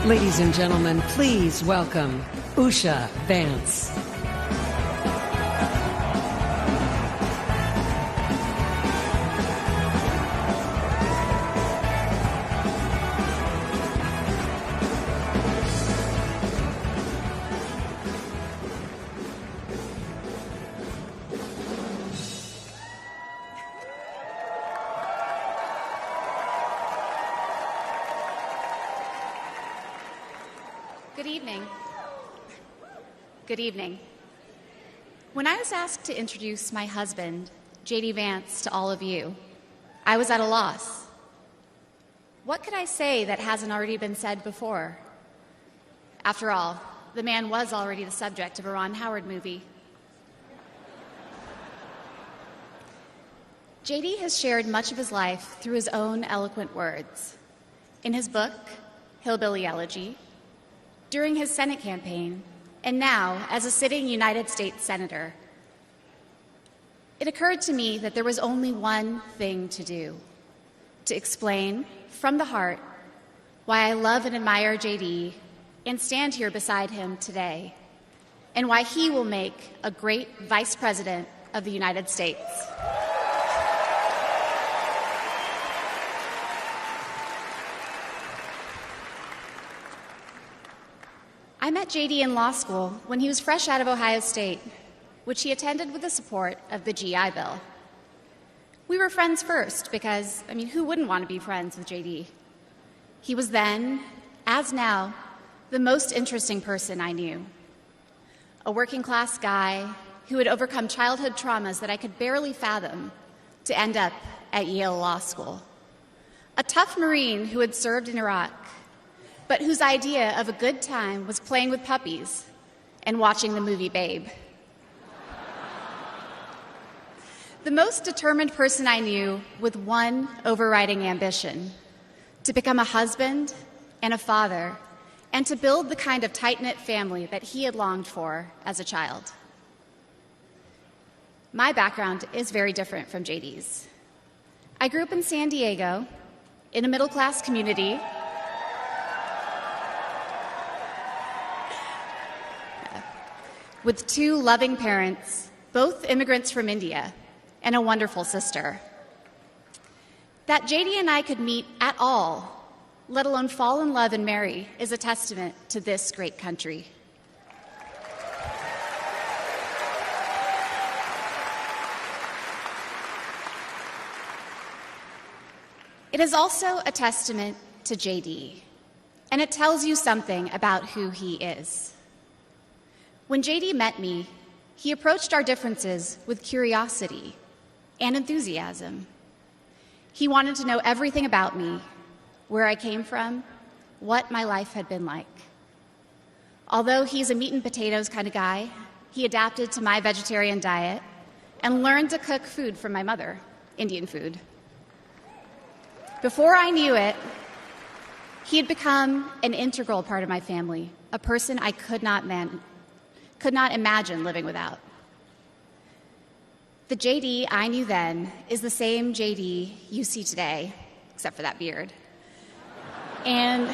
Ladies and gentlemen, please welcome USHA VANCE. Good evening. Good evening. When I was asked to introduce my husband, J.D. Vance, to all of you, I was at a loss. What could I say that hasn't already been said before? After all, the man was already the subject of a Ron Howard movie. J.D. has shared much of his life through his own eloquent words. In his book, Hillbilly Elegy, during his Senate campaign, and now as a sitting United States Senator. It occurred to me that there was only one thing to do: to explain from the heart why I love and admire J.D. and stand here beside him today, and why he will make a great Vice President of the United States. I met J.D. in law school when he was fresh out of Ohio State, which he attended with the support of the GI Bill. We were friends first because, who wouldn't want to be friends with J.D.? He was then, as now, the most interesting person I knew. A working-class guy who had overcome childhood traumas that I could barely fathom to end up at Yale Law School. A tough Marine who had served in Iraq, but whose idea of a good time was playing with puppies and watching the movie Babe. The most determined person I knew with one overriding ambition: to become a husband and a father, and to build the kind of tight-knit family that he had longed for as a child. My background is very different from JD's. I grew up in San Diego, in a middle-class community with two loving parents, both immigrants from India, and a wonderful sister. That J.D. and I could meet at all, let alone fall in love and marry, is a testament to this great country. It is also a testament to J.D., and it tells you something about who he is. When J.D. met me, he approached our differences with curiosity and enthusiasm. He wanted to know everything about me, where I came from, what my life had been like. Although he's a meat and potatoes kind of guy, he adapted to my vegetarian diet and learned to cook food from my mother, Indian food. Before I knew it, he had become an integral part of my family, a person I could not imagine living without. The J.D. I knew then is the same J.D. you see today, except for that beard. And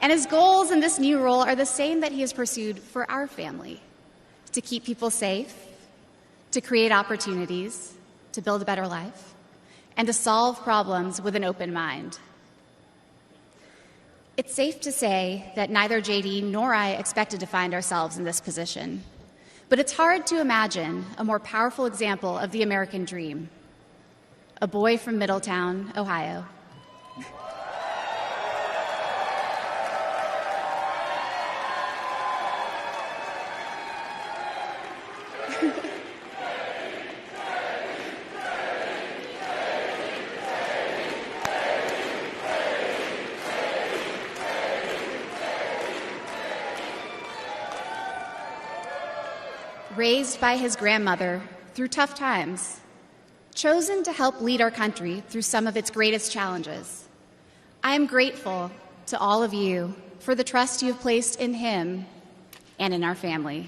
his goals in this new role are the same that he has pursued for our family: to keep people safe, to create opportunities, to build a better life, and to solve problems with an open mind. It's safe to say that neither J.D. nor I expected to find ourselves in this position, but it's hard to imagine a more powerful example of the American dream. A boy from Middletown, Ohio. Raised by his grandmother through tough times, chosen to help lead our country through some of its greatest challenges. I am grateful to all of you for the trust you have placed in him and in our family.